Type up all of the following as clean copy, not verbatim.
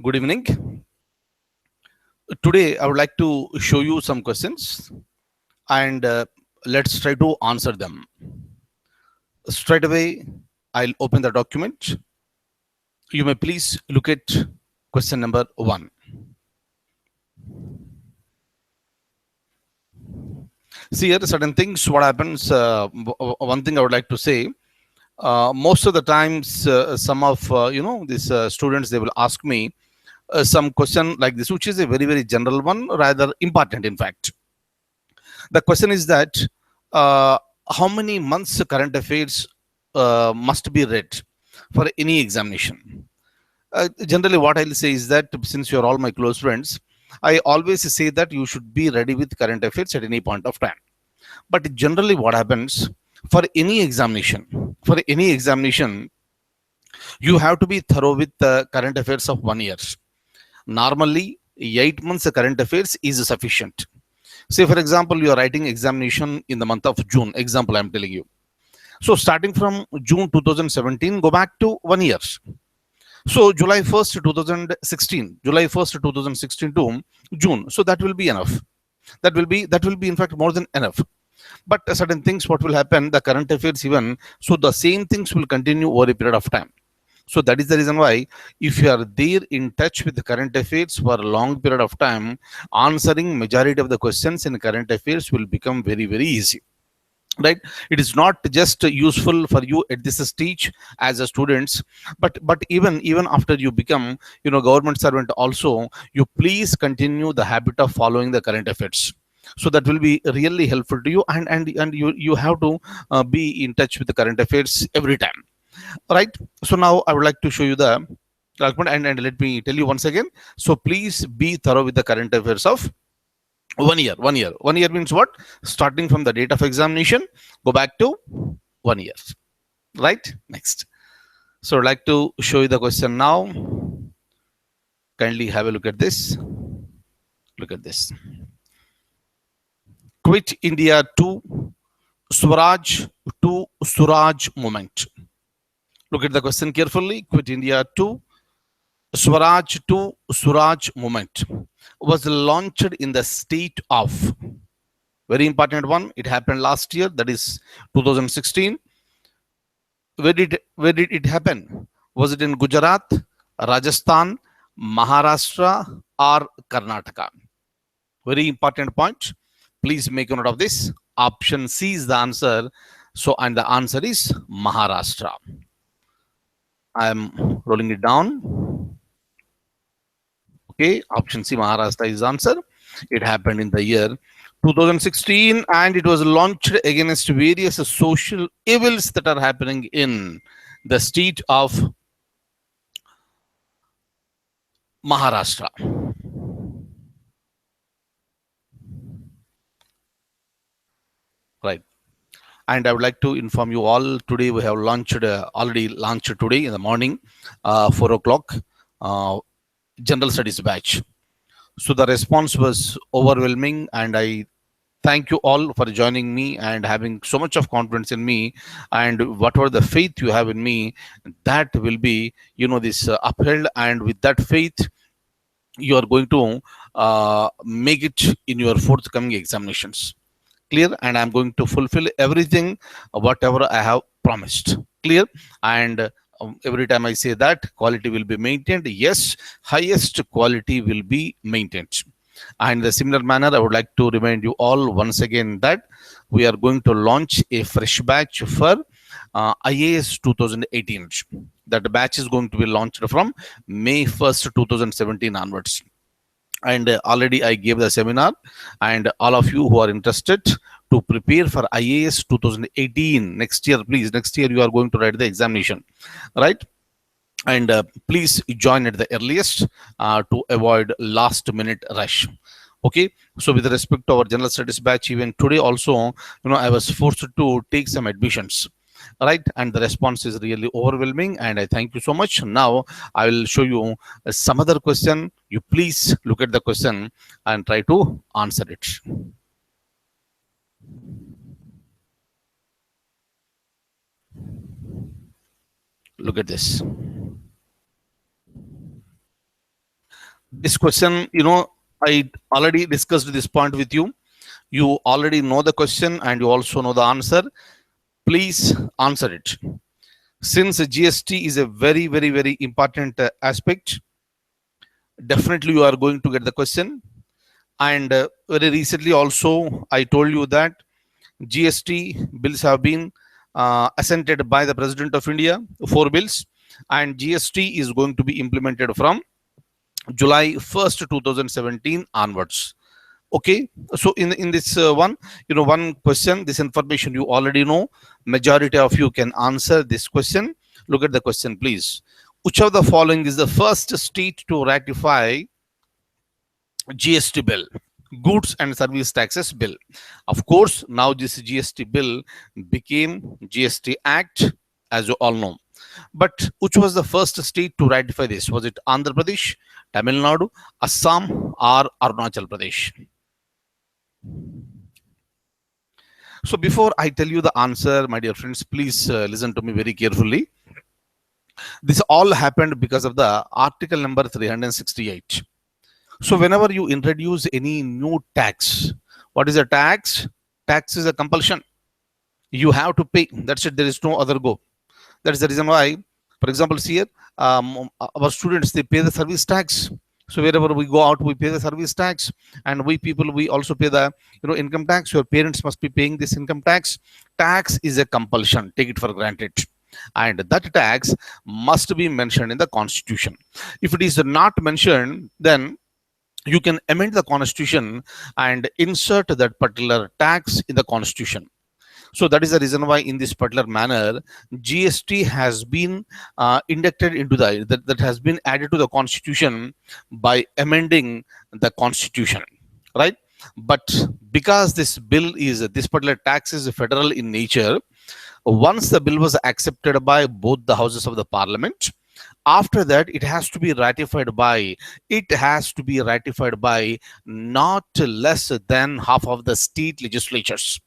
Good evening. Today, I would like to show you some questions and let's try to answer them. Straight away, I'll open the document. You may please look at question number 1. See here, certain things, what happens, one thing I would like to say, most of the times, some of, these students, they will ask me some question like this, which is a very, very general one, rather important, in fact. The question is that uh, how many months current affairs must be read for any examination? Generally, what I'll say is that since you're all my close friends, I always say that you should be ready with current affairs at any point of time. But generally, what happens for any examination, you have to be thorough with the current affairs of 1 year. Normally, 8 months current affairs is sufficient. Say, for example, you are writing examination in the month of June. Example, I'm telling you. So, starting from June 2017, go back to 1 year. So, July 1st, 2016, July 1st, 2016 to June. So, that will be enough. That will be in fact more than enough. But certain things, what will happen, the current affairs even, so the same things will continue over a period of time. So that is the reason why, if you are there in touch with the current affairs for a long period of time, answering majority of the questions in current affairs will become very, very easy. Right? It is not just useful for you at this stage as a students, but even after you become, government servant also, you please continue the habit of following the current affairs. So that will be really helpful to you, and you have to be in touch with the current affairs every time. Right. So now I would like to show you the document, and let me tell you once again. So please be thorough with the current affairs of 1 year. 1 year. 1 year means what? Starting from the date of examination, go back to 1 year. Right. Next. So I'd like to show you the question now. Kindly have a look at this. Look at this. Quit India to Swaraj to Suraj movement. Look at the question carefully. Quit India to Swaraj to Suraj movement was launched in the state of, very important one, it happened last year, that is 2016. Where did it happen? Was it in Gujarat, Rajasthan, Maharashtra, or Karnataka? Very important point. Please make a note of this. Option C is the answer. So, and the answer is Maharashtra. I am rolling it down. Okay, option C, Maharashtra is the answer. It happened in the year 2016, and it was launched against various social evils that are happening in the state of Maharashtra. Right. And I would like to inform you all, today we have launched, already launched today in the morning, 4 o'clock, general studies batch. So the response was overwhelming, and I thank you all for joining me and having so much of confidence in me, and whatever the faith you have in me, that will be, this upheld, and with that faith you are going to make it in your forthcoming examinations. Clear? And I'm going to fulfill everything whatever I have promised. Clear? And every time I say that, quality will be maintained. Yes, highest quality will be maintained. And in the similar manner, I would like to remind you all once again that we are going to launch a fresh batch for IAS 2018. That batch is going to be launched from May 1st, 2017 onwards. And already I gave the seminar, and all of you who are interested to prepare for IAS 2018 next year, please, next year you are going to write the examination, right? And please join at the earliest to avoid last minute rush. Okay, so with respect to our general studies batch, even today also, I was forced to take some admissions, right? And the response is really overwhelming, and I thank you so much. Now I will show you some other question. You please look at the question and try to answer it. Look at this. This question, I already discussed this point with you. You already know the question and you also know the answer. Please answer it. Since GST is a very, very, very important aspect, definitely you are going to get the question. And very recently also, I told you that GST bills have been assented by the President of India, 4 bills, and GST is going to be implemented from July 1st, 2017 onwards. Okay, so in this one, one question, this information you already know. Majority of you can answer this question. Look at the question, please. Which of the following is the first state to ratify GST bill, goods and service taxes bill? Of course, now this GST bill became GST Act, as you all know. But which was the first state to ratify this? Was it Andhra Pradesh, Tamil Nadu, Assam, or Arunachal Pradesh? So before I tell you the answer, my dear friends, please listen to me very carefully. This all happened because of the article number 368. So whenever you introduce any new tax, what is a tax? Tax is a compulsion. You have to pay. That's it. There is no other go. That is the reason why, for example, see here, our students, they pay the service tax. So wherever we go out, we pay the service tax, and we people, we also pay the income tax. Your parents must be paying this income tax. Tax is a compulsion. Take it for granted, and that tax must be mentioned in the constitution. If it is not mentioned, then you can amend the constitution and insert that particular tax in the constitution. So that is the reason why in this particular manner, GST has been inducted into that has been added to the constitution by amending the constitution, right? But because this particular tax is federal in nature, once the bill was accepted by both the houses of the parliament, after that it has to be ratified by not less than half of the state legislatures,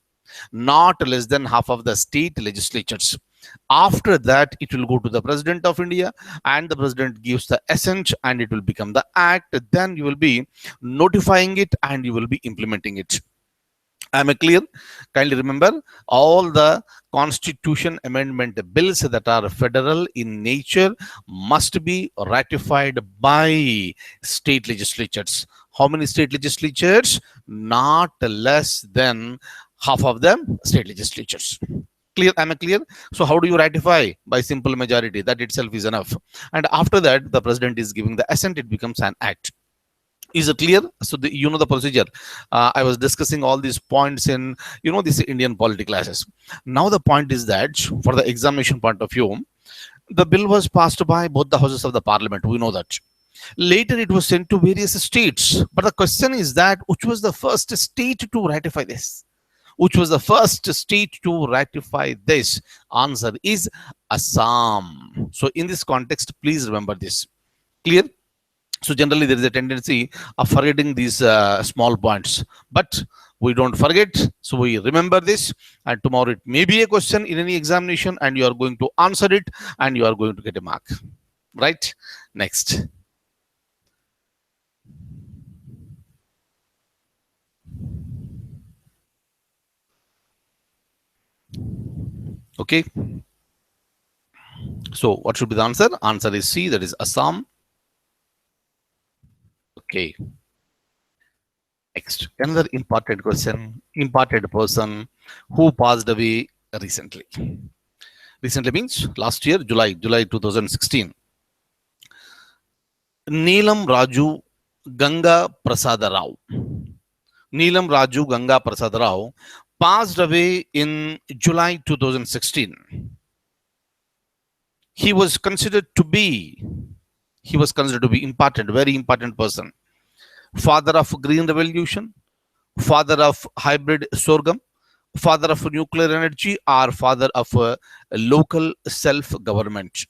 not less than half of the state legislatures. After that, it will go to the President of India, and the President gives the assent, and it will become the act. Then you will be notifying it, and you will be implementing it. Am I clear? Kindly remember, all the constitution amendment bills that are federal in nature must be ratified by state legislatures. How many state legislatures? Not less than half of them state legislatures. Clear? Am I clear? So how do you ratify? By simple majority. That itself is enough. And after that, the president is giving the assent. It becomes an act. Is it clear? So you know the procedure. I was discussing all these points in this Indian polity classes. Now the point is that for the examination point of view, the bill was passed by both the houses of the parliament. We know that. Later it was sent to various states. But the question is that which was the first state to ratify this? Which was the first state to ratify this? Answer is Assam. So in this context, please remember this. Clear? So generally there is a tendency of forgetting these small points, but we don't forget. So we remember this, and tomorrow it may be a question in any examination, and you are going to answer it, and you are going to get a mark. Right? Next. Okay. So what should be the answer? Answer is C, that is Assam. Okay. Next, another important question, important person who passed away recently. Recently means last year, July 2016. Neelam Raju Ganga Prasada Rao. Neelam Raju Ganga Prasada Rao passed away in July 2016. He was considered to be important, very important person. Father of Green Revolution, father of hybrid sorghum, father of nuclear energy, or father of local self-government.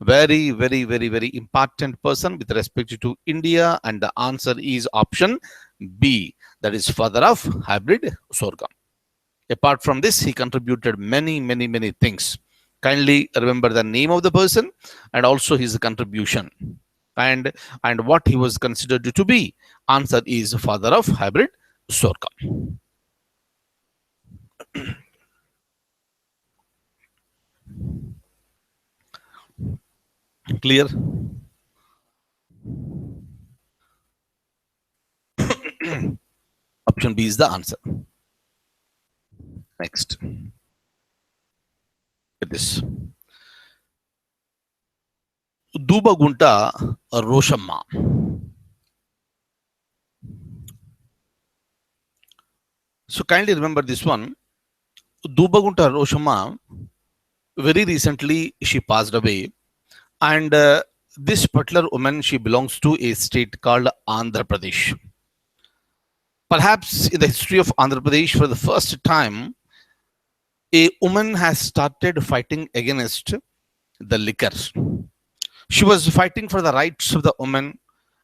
Very, very, very, very important person with respect to India, and the answer is option B, that is father of hybrid sorghum. Apart from this, he contributed many, many, many things. Kindly remember the name of the person and also his contribution. And what he was considered to be? Answer is father of hybrid sorghum. Clear? Option B is the answer. Next. Get this. Dubagunta Roshamma. So kindly remember this one. Dubagunta Roshamma, very recently she passed away, and this particular woman, she belongs to a state called Andhra Pradesh. Perhaps in the history of Andhra Pradesh, for the first time, a woman has started fighting against the liquor. She was fighting for the rights of the woman,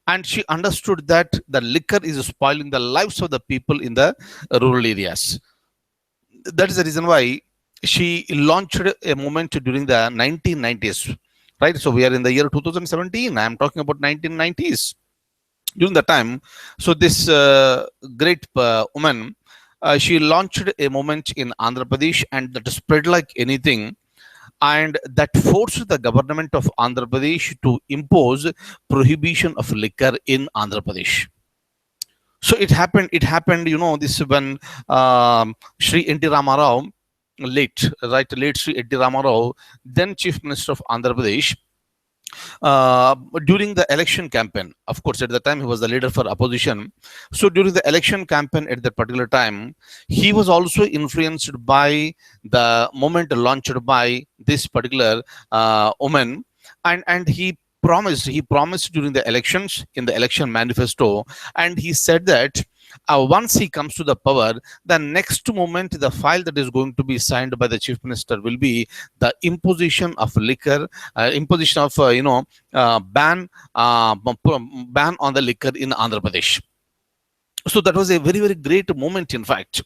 and she understood that the liquor is spoiling the lives of the people in the rural areas. That is the reason why she launched a movement during the 1990s. Right, so we are in the year 2017. I am talking about 1990s. During the time, so this great woman, she launched a movement in Andhra Pradesh, and that spread like anything, and that forced the government of Andhra Pradesh to impose prohibition of liquor in Andhra Pradesh. So it happened, this when Sri N.T. Ramarao, late Sri N.T. Ramarao, then Chief Minister of Andhra Pradesh, uh, during the election campaign. Of course, at the time he was the leader for opposition. So during the election campaign at that particular time, he was also influenced by the moment launched by this particular woman, and he promised during the elections, in the election manifesto, and he said that once he comes to the power, the next moment the file that is going to be signed by the chief minister will be the imposition of liquor, imposition of ban on the liquor in Andhra Pradesh. So that was a very, very great moment, in fact.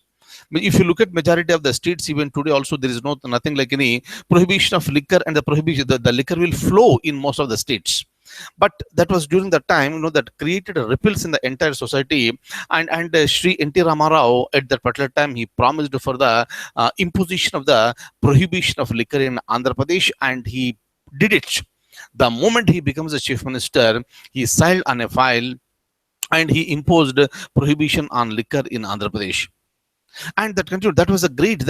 But if you look at majority of the states, even today also, there is nothing like any prohibition of liquor, and the prohibition, the liquor will flow in most of the states. But that was during the time, that created ripples in the entire society. And Sri N.T. Ramarao, at that particular time, he promised for the imposition of the prohibition of liquor in Andhra Pradesh, and he did it. The moment he becomes the chief minister, he signed on a file, and he imposed prohibition on liquor in Andhra Pradesh. And that continued. That was a great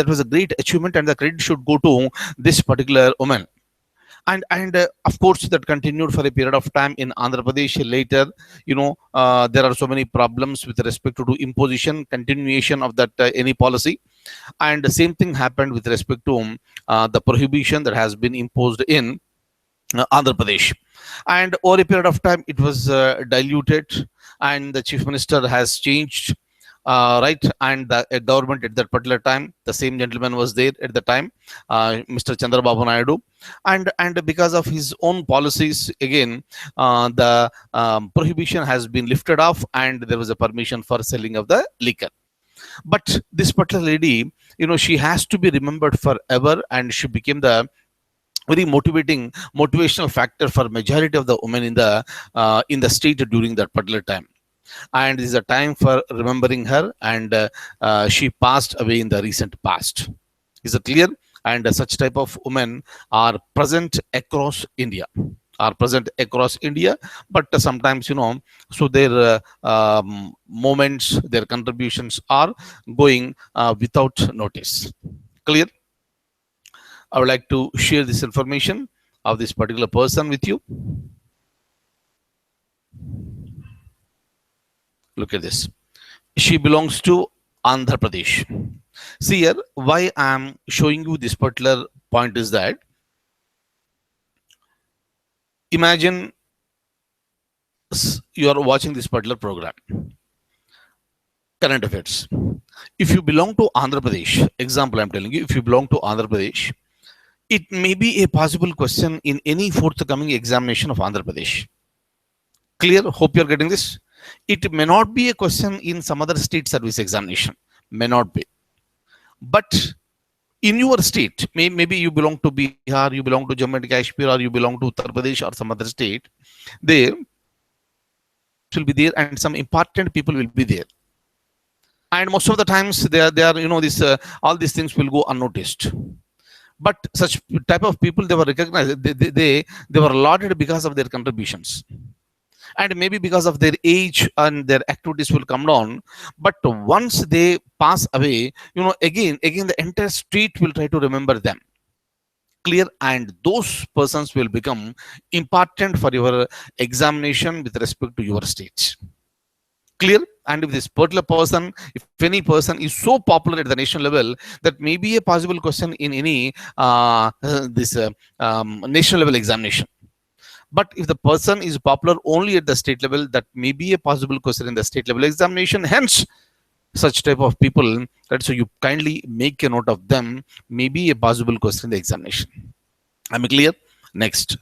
achievement, and the credit should go to this particular woman. And of course, that continued for a period of time in Andhra Pradesh. Later, there are so many problems with respect to imposition, continuation of that any policy, and the same thing happened with respect to the prohibition that has been imposed in Andhra Pradesh. And over a period of time, it was diluted, and the chief minister has changed. Right, and the government at that particular time, the same gentleman was there at the time, Mr. Chandrababu Naidu, and because of his own policies, again, the prohibition has been lifted off, and there was a permission for selling of the liquor. But this particular lady, she has to be remembered forever, and she became the very motivational factor for majority of the women in the state during that particular time. And this is a time for remembering her, and she passed away in the recent past. Is it clear? And such type of women are present across India, but sometimes, so their moments, their contributions are going without notice. Clear? I would like to share this information of this particular person with you. Look at this. She belongs to Andhra Pradesh. See here, why I am showing you this particular point is that, imagine you are watching this particular program, current affairs. If you belong to Andhra Pradesh, example I'm telling you, if you belong to Andhra Pradesh, it may be a possible question in any forthcoming examination of Andhra Pradesh. Clear? Hope you're getting this. It may not be a question in some other state service examination, may not be. But in your state, maybe you belong to Bihar, you belong to Jammu and Kashmir, or you belong to Uttar Pradesh or some other state, they will be there and some important people will be there. And most of the times they are this all these things will go unnoticed. But such type of people, they were recognized, they were lauded because of their contributions, and maybe because of their age and their activities will come down. But once they pass away, again the entire street will try to remember them. Clear. And those persons will become important for your examination with respect to your state. Clear. And if this particular person, if any person is so popular at the national level, that may be a possible question in any this national level examination. But if the person is popular only at the state level, that may be a possible question in the state level examination. Hence, such type of people, right? So you kindly make a note of them, may be a possible question in the examination. Am I clear? Next.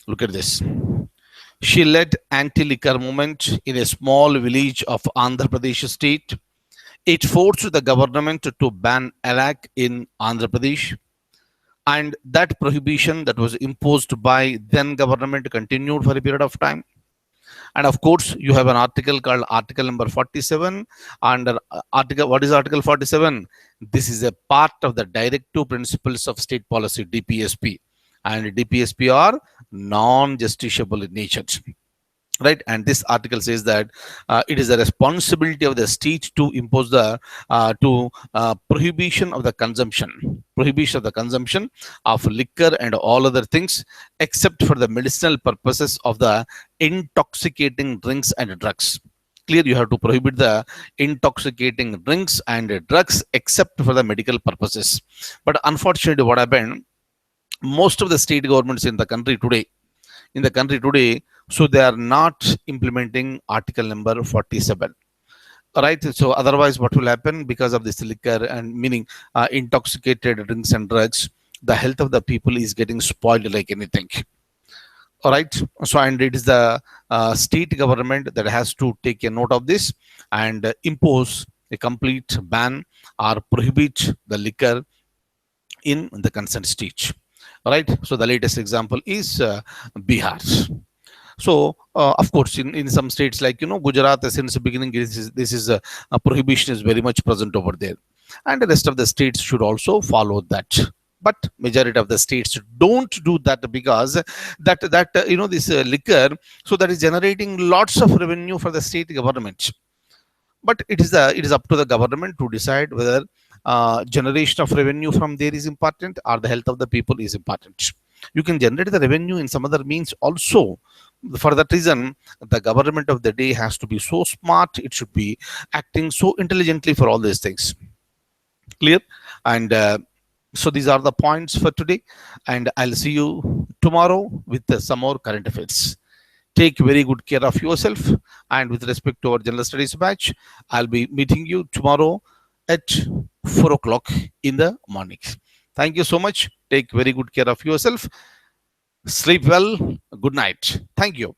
Look at this. She led anti-liquor movement in a small village of Andhra Pradesh state. It forced the government to ban alak in Andhra Pradesh, and that prohibition that was imposed by then government continued for a period of time. And of course, you have an article called Article number 47. Under article, what is Article 47? This is a part of the Directive Principles of State Policy, DPSP, and DPSP are non-justiciable in nature. Right. And this article says that it is the responsibility of the state to impose the prohibition of the consumption of liquor and all other things, except for the medicinal purposes of the intoxicating drinks and drugs. Clear. You have to prohibit the intoxicating drinks and drugs except for the medical purposes. But unfortunately, what happened, most of the state governments in the country today, so they are not implementing article number 47. Right. So otherwise, what will happen, because of this liquor and meaning intoxicated drinks and drugs, the health of the people is getting spoiled like anything. All right. So, and it is the state government that has to take a note of this and impose a complete ban or prohibit the liquor in the consent stage. All right. So the latest example is Bihar. So of course, in some states like Gujarat, since the beginning, this is a prohibition is very much present over there, and the rest of the states should also follow that. But majority of the states don't do that, because this liquor, so that is generating lots of revenue for the state government. But it is up to the government to decide whether generation of revenue from there is important or the health of the people is important. You can generate the revenue in some other means also. For that reason, the government of the day has to be so smart. It should be acting so intelligently for all these things. Clear? And so these are the points for today, and I'll see you tomorrow with some more current affairs. Take very good care of yourself, and with respect to our general studies batch, I'll be meeting you tomorrow at 4 o'clock in the morning. Thank you so much. Take very good care of yourself. Sleep well. Good night. Thank you.